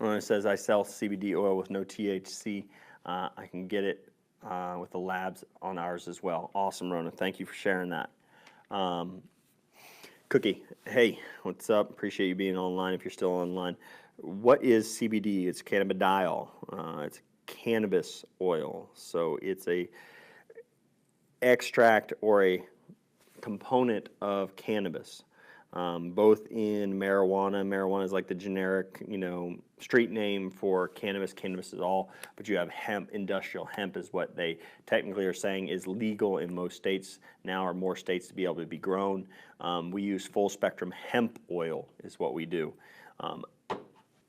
When it says I sell CBD oil with no THC, I can get it with the labs on ours as well. Awesome, Rona. Thank you for sharing that. Cookie, hey, what's up? Appreciate you being online if you're still online. What is CBD? It's cannabidiol. It's cannabis oil. So it's a extract or a component of cannabis. Both in marijuana. Marijuana is like the generic, street name for cannabis. Cannabis is all, but you have hemp. Industrial hemp is what they technically are saying is legal in most states now, or more states, to be able to be grown. We use full spectrum hemp oil is what we do.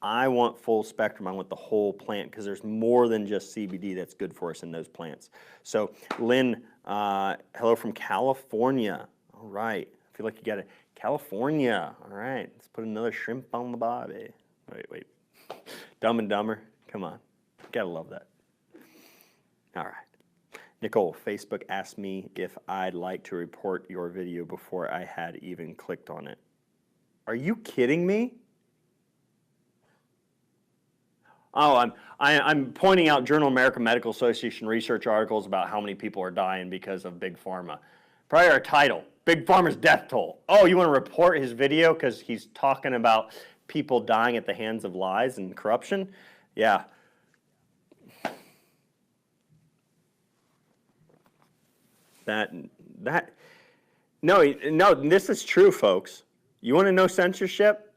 I want full spectrum. I want the whole plant because there's more than just CBD that's good for us in those plants. So Lynn, hello from California. All right. I feel like you got it. California. All right. Let's put another shrimp on the barbie. Wait. Dumb and Dumber. Come on. Gotta love that. All right. Nicole, Facebook asked me if I'd like to report your video before I had even clicked on it. Are you kidding me? Oh, I'm pointing out Journal of American Medical Association research articles about how many people are dying because of Big Pharma. Prior title, Big Pharma's death toll. Oh, you want to report his video because he's talking about people dying at the hands of lies and corruption? Yeah. No, this is true, folks. You want to know censorship?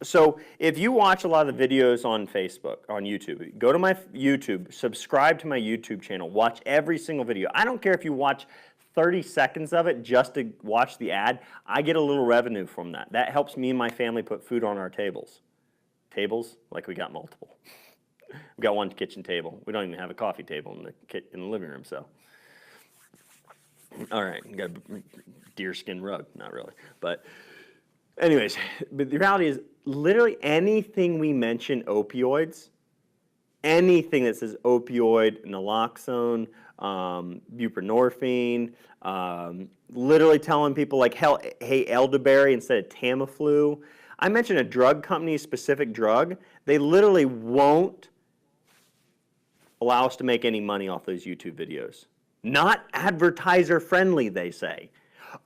So if you watch a lot of the videos on Facebook, on YouTube, go to my YouTube, subscribe to my YouTube channel, watch every single video. I don't care if you watch 30 seconds of it just to watch the ad. I get a little revenue from that. That helps me and my family put food on our tables. Tables? Like we got multiple. We got one kitchen table. We don't even have a coffee table in the living room, so. All right, got a deerskin rug. Not really, but anyways, but the reality is literally anything we mention opioids, anything that says opioid, naloxone, buprenorphine, literally telling people like, hey, elderberry instead of Tamiflu. I mentioned a drug company, specific drug. They literally won't allow us to make any money off those YouTube videos. Not advertiser friendly, they say.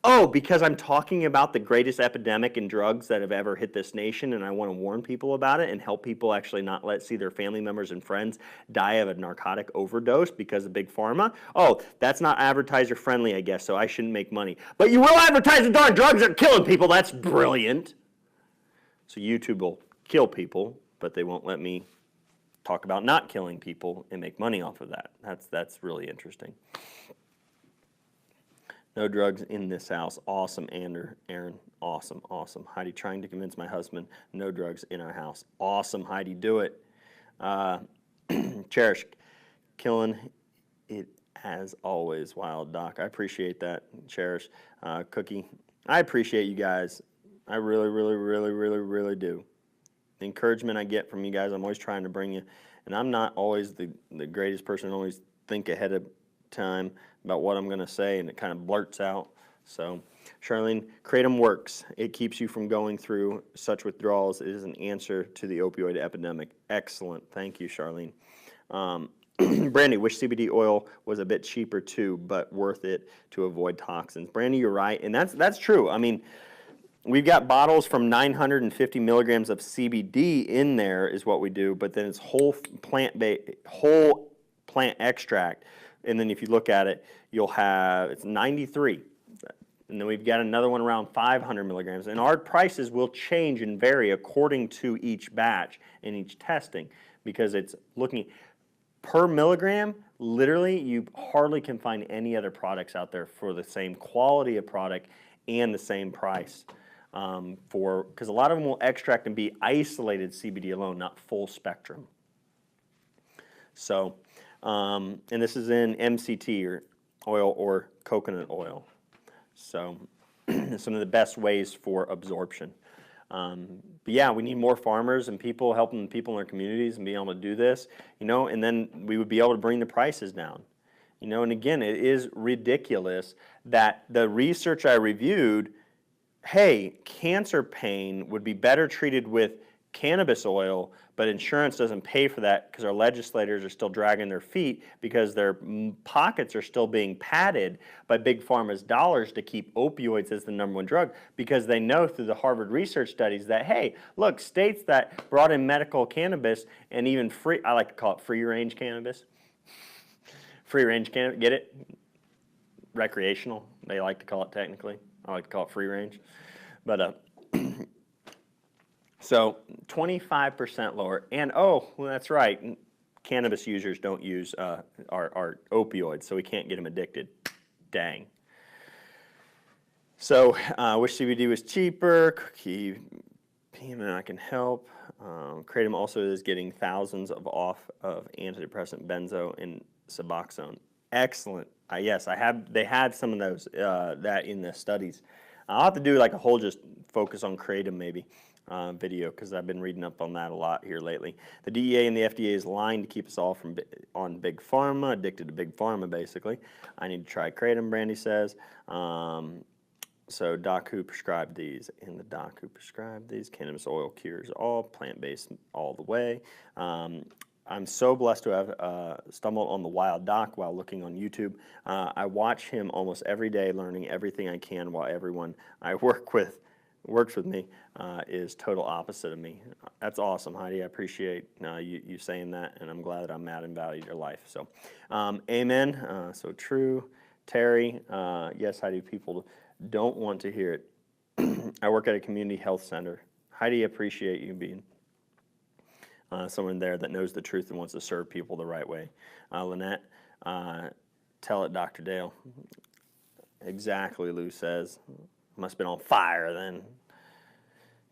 Oh, because I'm talking about the greatest epidemic in drugs that have ever hit this nation, and I want to warn people about it and help people actually not see their family members and friends die of a narcotic overdose because of Big Pharma. Oh, that's not advertiser friendly, I guess, so I shouldn't make money. But you will advertise the darn drugs that are killing people. That's brilliant. So YouTube will kill people, but they won't let me talk about not killing people and make money off of that. That's really interesting. No drugs in this house. Awesome, Aaron. Awesome. Heidi, trying to convince my husband, no drugs in our house. Awesome, Heidi, do it. Cherish, killing it as always, Wild Doc. I appreciate that, Cherish. Cookie, I appreciate you guys. I really, really, really, really, really do. The encouragement I get from you guys, I'm always trying to bring you. And I'm not always the greatest person to always think ahead of time about what I'm going to say, and it kind of blurts out. So, Charlene, Kratom works. It keeps you from going through such withdrawals. It is an answer to the opioid epidemic. Excellent. Thank you, Charlene. Brandy, wish CBD oil was a bit cheaper too, but worth it to avoid toxins. Brandy, you're right, and that's true. I mean, we've got bottles from 950 milligrams of CBD in there is what we do, but then it's whole plant extract. And then if you look at it, you'll have, it's 93. And then we've got another one around 500 milligrams. And our prices will change and vary according to each batch and each testing, because it's looking per milligram. Literally, you hardly can find any other products out there for the same quality of product and the same price. Because a lot of them will extract and be isolated CBD alone, not full spectrum. So, and this is in MCT or oil or coconut oil. So some of the best ways for absorption. But yeah, we need more farmers and people helping people in their communities and being able to do this, and then we would be able to bring the prices down. And again, it is ridiculous that the research I reviewed, hey, cancer pain would be better treated with cannabis oil, but insurance doesn't pay for that because our legislators are still dragging their feet because their pockets are still being padded by Big Pharma's dollars to keep opioids as the #1 drug, because they know through the Harvard research studies that, hey, look, states that brought in medical cannabis and even free, I like to call it free range cannabis. Free range cannabis, get it? Recreational, they like to call it technically. I like to call it free range. But so 25% lower. And well, that's right, cannabis users don't use our opioids, so we can't get them addicted. Dang. So wish CBD was cheaper. Cookie payment I can help. Kratom also is getting thousands off of antidepressant benzo and Suboxone. Excellent. Yes, they had some of those that in the studies. I'll have to do like a whole just focus on kratom maybe video, because I've been reading up on that a lot here lately. The DEA and the FDA is lying to keep us all on Big Pharma, addicted to Big Pharma basically. I need to try kratom, Brandy says. So doc who prescribed these, and the doc who prescribed these, cannabis oil cures all, plant-based all the way. I'm so blessed to have stumbled on the Wild Doc while looking on YouTube. I watch him almost every day, learning everything I can, while everyone I works with me is total opposite of me. That's awesome, Heidi. I appreciate you saying that, and I'm glad that I'm adding value to your life. So, amen. So true. Terry, yes, Heidi, people don't want to hear it. I work at a community health center. Heidi, appreciate you being someone there that knows the truth and wants to serve people the right way. Lynette, tell it, Dr. Dale. Exactly, Lou says. Must have been on fire then.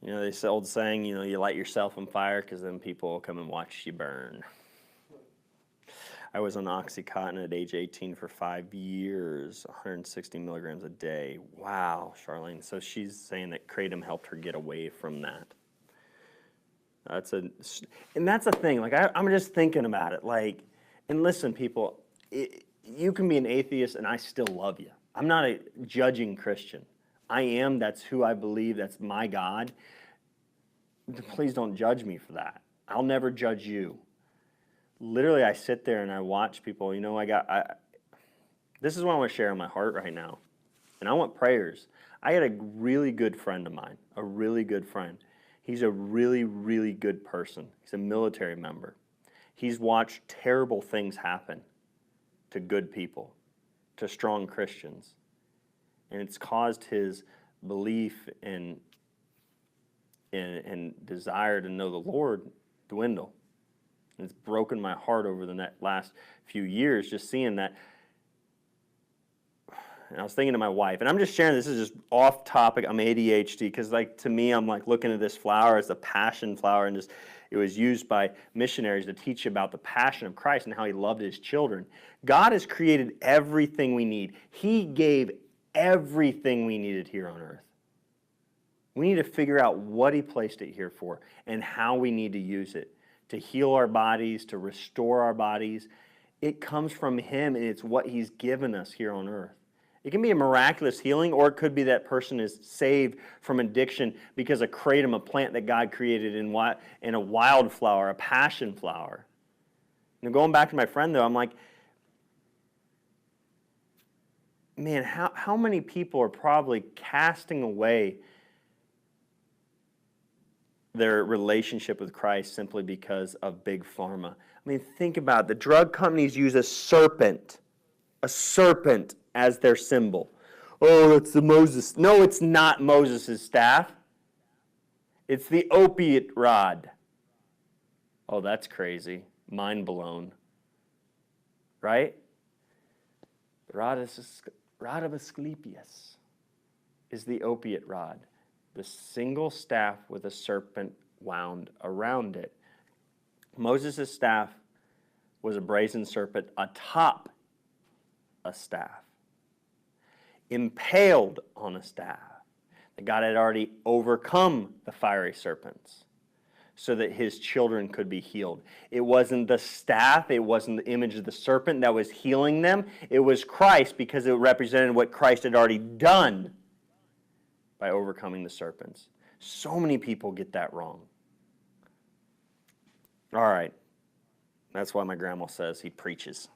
You know, this old saying, you know, you light yourself on fire because then people will come and watch you burn. I was on Oxycontin at age 18 for 5 years, 160 milligrams a day. Wow, Charlene. So she's saying that kratom helped her get away from that. And that's a thing. Like I'm just thinking about it. Like, and listen, people, you can be an atheist, and I still love you. I'm not a judging Christian. I am. That's who I believe. That's my God. Please don't judge me for that. I'll never judge you. Literally, I sit there and I watch people. You know, this is what I want to share in my heart right now, and I want prayers. I had a really good friend of mine, a really good friend. He's a really, really good person. He's a military member. He's watched terrible things happen to good people, to strong Christians. And it's caused his belief and desire to know the Lord dwindle. And it's broken my heart over the last few years just seeing that. And I was thinking to my wife, and I'm just sharing this is just off topic. I'm ADHD because, like, to me, I'm like looking at this flower as a passion flower, and just it was used by missionaries to teach about the passion of Christ and how He loved His children. God has created everything we need. He gave everything we needed here on earth. We need to figure out what He placed it here for and how we need to use it to heal our bodies, to restore our bodies. It comes from Him, and it's what He's given us here on earth. It can be a miraculous healing, or it could be that person is saved from addiction because of kratom, a plant that God created in a wildflower, a passion flower. Now, going back to my friend, though, I'm like, man, how many people are probably casting away their relationship with Christ simply because of Big Pharma? I mean, think about it. The drug companies use a serpent as their symbol. Oh, it's the Moses. No, it's not Moses' staff. It's the opiate rod. Oh, that's crazy. Mind blown. Right? The rod of Asclepius is the opiate rod. The single staff with a serpent wound around it. Moses' staff was a brazen serpent atop a staff, impaled on a staff. That God had already overcome the fiery serpents so that His children could be healed. It wasn't the staff, it wasn't the image of the serpent that was healing them. It was Christ, because it represented what Christ had already done by overcoming the serpents. So many people get that wrong. All right. That's why my grandma says he preaches.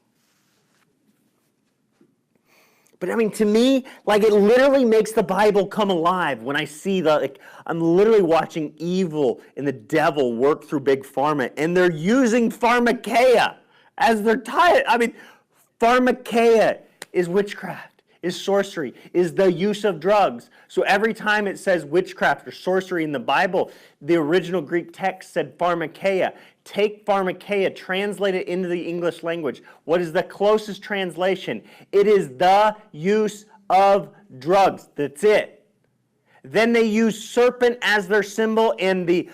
But I mean, to me, like, it literally makes the Bible come alive when I see I'm literally watching evil and the devil work through Big Pharma, and they're using pharmakeia as their title. I mean, pharmakeia is witchcraft, is sorcery, is the use of drugs. So every time it says witchcraft or sorcery in the Bible, the original Greek text said pharmakeia. Take pharmakeia, translate it into the English language. What is the closest translation? It is the use of drugs. That's it. Then they use serpent as their symbol, and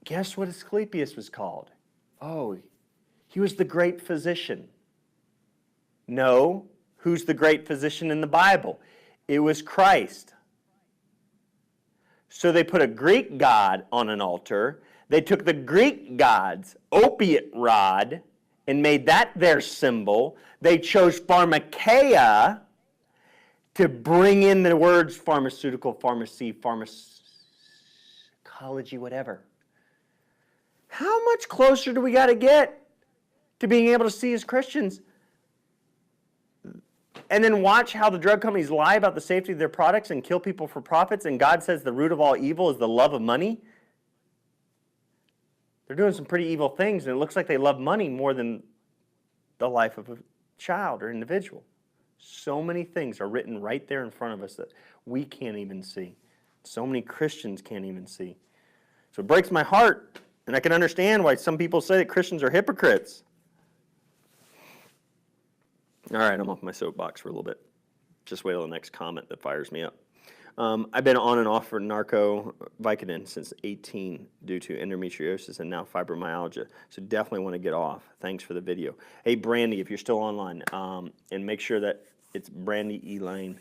guess what Asclepius was called? Oh, he was the great physician. No, who's the great physician in the Bible? It was Christ. So they put a Greek god on an altar. They took the Greek god's opiate rod and made that their symbol. They chose pharmakeia to bring in the words pharmaceutical, pharmacy, pharmacology, whatever. How much closer do we got to get to being able to see as Christians? And then watch how the drug companies lie about the safety of their products and kill people for profits, and God says the root of all evil is the love of money. They're doing some pretty evil things, and it looks like they love money more than the life of a child or individual. So many things are written right there in front of us that we can't even see. So many Christians can't even see. So it breaks my heart, and I can understand why some people say that Christians are hypocrites. All right, I'm off my soapbox for a little bit. Just wait till the next comment that fires me up. I've been on and off for Vicodin since 18 due to endometriosis and now fibromyalgia. So definitely want to get off. Thanks for the video. Hey, Brandy, if you're still online, and make sure that it's Brandy Elaine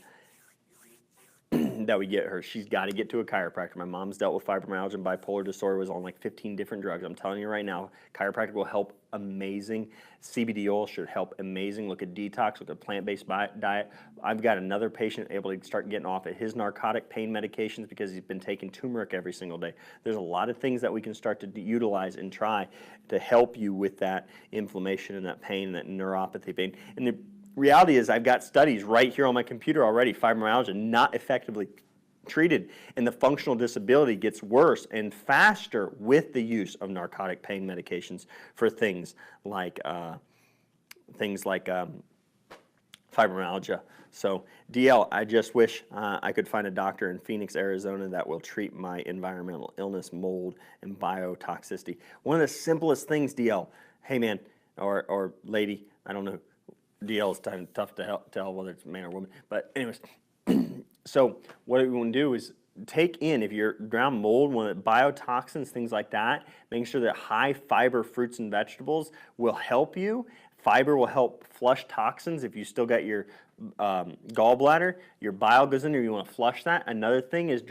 that we get her. She's got to get to a chiropractor. My mom's dealt with fibromyalgia and bipolar disorder, was on like 15 different drugs. I'm telling you right now, chiropractic will help amazing. CBD oil should help amazing. Look at detox, look at plant-based diet. I've got another patient able to start getting off of his narcotic pain medications because he's been taking turmeric every single day. There's a lot of things that we can start to utilize and try to help you with that inflammation and that pain and that neuropathy pain. And the reality is I've got studies right here on my computer already, fibromyalgia not effectively treated, and the functional disability gets worse and faster with the use of narcotic pain medications for things like fibromyalgia. So DL, I just wish I could find a doctor in Phoenix, Arizona that will treat my environmental illness, mold, and biotoxicity. One of the simplest things, DL, hey man, or lady, I don't know, DL is kind of tough to tell whether it's man or woman, but anyways, so what we want to do is take in, if you're around mold, one of the biotoxins, things like that, making sure that high fiber fruits and vegetables will help you. Fiber will help flush toxins. If you still got your gallbladder, your bile goes in there, you want to flush that. Another thing is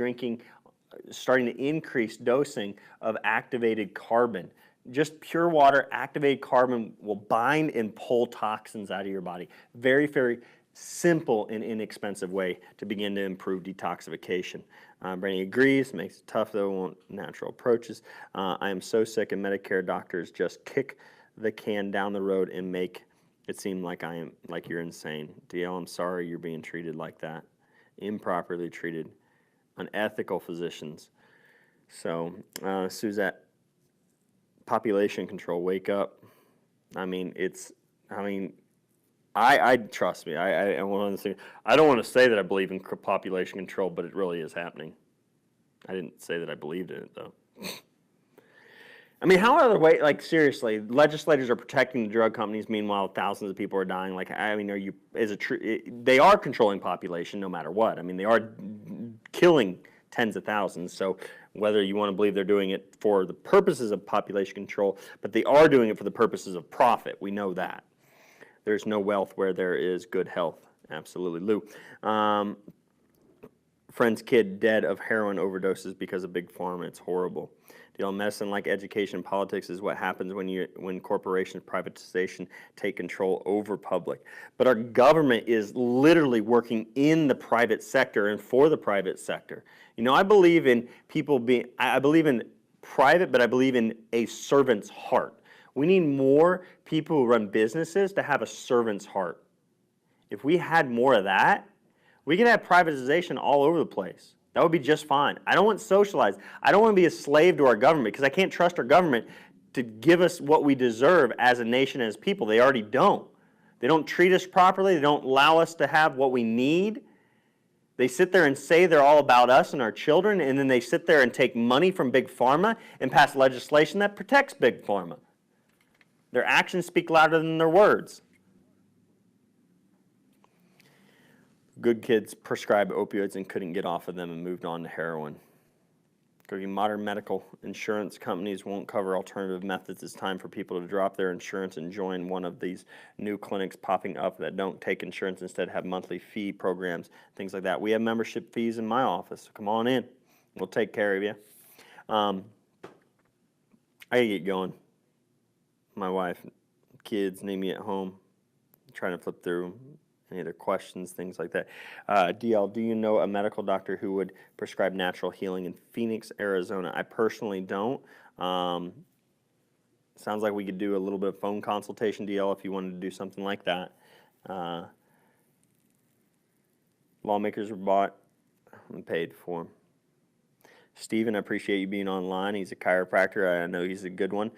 starting to increase dosing of activated carbon. Just pure water, activated carbon will bind and pull toxins out of your body. Very, very simple and inexpensive way to begin to improve detoxification. Brandy agrees, makes it tough though, want natural approaches. I am so sick and Medicare doctors just kick the can down the road and make it seem like you're insane. DL, I'm sorry you're being treated like that. Improperly treated. Unethical physicians. So, Suzette, population control, wake up. I trust me. I don't want to say that I believe in population control, but it really is happening. I didn't say that I believed in it though. I mean, how other way? Like seriously, legislators are protecting the drug companies. Meanwhile, thousands of people are dying. Like, I mean, they are controlling population no matter what. I mean, they are killing tens of thousands. So whether you want to believe they're doing it for the purposes of population control, but they are doing it for the purposes of profit. We know that. There's no wealth where there is good health. Absolutely, Lou. Friend's kid dead of heroin overdoses because of Big Pharma. It's horrible. Medicine, like education and politics, is what happens when corporations, privatization take control over public. But our government is literally working in the private sector and for the private sector. I believe in private, but I believe in a servant's heart. We need more people who run businesses to have a servant's heart. If we had more of that, we could have privatization all over the place. That would be just fine. I don't want socialized. I don't want to be a slave to our government because I can't trust our government to give us what we deserve as a nation, as people. They already don't. They don't treat us properly. They don't allow us to have what we need. They sit there and say they're all about us and our children, and then they sit there and take money from Big Pharma and pass legislation that protects Big Pharma. Their actions speak louder than their words. Good kids prescribed opioids and couldn't get off of them and moved on to heroin. Modern medical insurance companies won't cover alternative methods. It's time for people to drop their insurance and join one of these new clinics popping up that don't take insurance, instead have monthly fee programs, things like that. We have membership fees in my office, so come on in. We'll take care of you. I gotta get going. My wife, kids need me at home. I'm trying to flip through any other questions, things like that. DL, do you know a medical doctor who would prescribe natural healing in Phoenix, Arizona? I personally don't. Sounds like we could do a little bit of phone consultation, DL, if you wanted to do something like that. Lawmakers were bought and paid for. Stephen, I appreciate you being online. He's a chiropractor. I know he's a good one.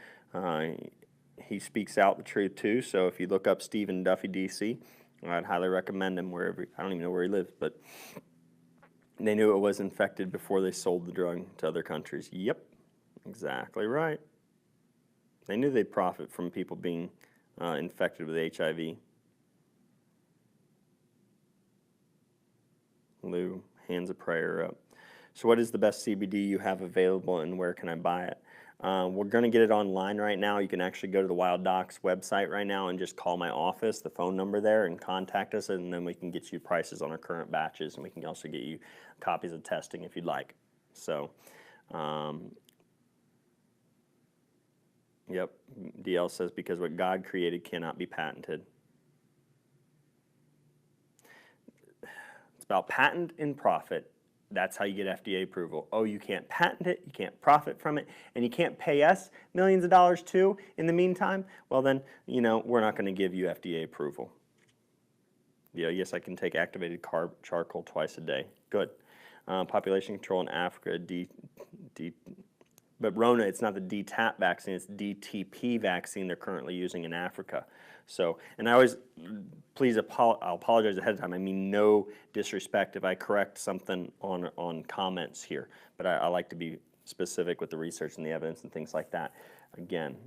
He speaks out the truth too, so if you look up Stephen Duffy, DC, I'd highly recommend him wherever. I don't even know where he lives, but they knew it was infected before they sold the drug to other countries. Yep, exactly right. They knew they'd profit from people being infected with HIV. Lou, hands of prayer up. So what is the best CBD you have available and where can I buy it? We're going to get it online right now. You can actually go to the Wild Docs website right now and just call my office, the phone number there, and contact us, and then we can get you prices on our current batches, and we can also get you copies of testing if you'd like. So, yep, DL says, because what God created cannot be patented. It's about patent and profit. That's how you get FDA approval. Oh, you can't patent it, you can't profit from it, and you can't pay us millions of dollars too in the meantime? Well then, you know, we're not going to give you FDA approval. Yeah, yes, I can take activated charcoal twice a day. Good. Population control in Africa, but Rona, it's not the DTaP vaccine, it's DTP vaccine they're currently using in Africa. So, and I always, please, I'll apologize ahead of time. I mean no disrespect if I correct something on comments here, but I like to be specific with the research and the evidence and things like that. Again,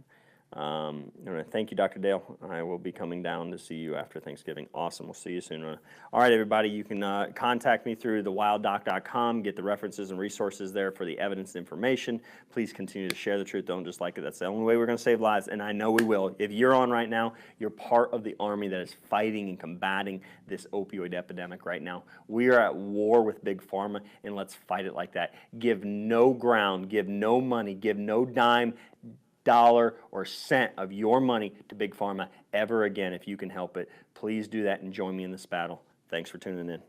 thank you, Dr. Dale. I will be coming down to see you after Thanksgiving. Awesome. We'll see you soon. All right, everybody, you can contact me through thewilddoc.com, get the references and resources there for the evidence and information. Please continue to share the truth. Don't just like it. That's the only way we're going to save lives, and I know we will. If you're on right now, you're part of the army that is fighting and combating this opioid epidemic right now. We are at war with Big Pharma, and let's fight it like that. Give no ground, give no money, give no dime, dollar or cent of your money to Big Pharma ever again if you can help it. Please do that and join me in this battle. Thanks for tuning in.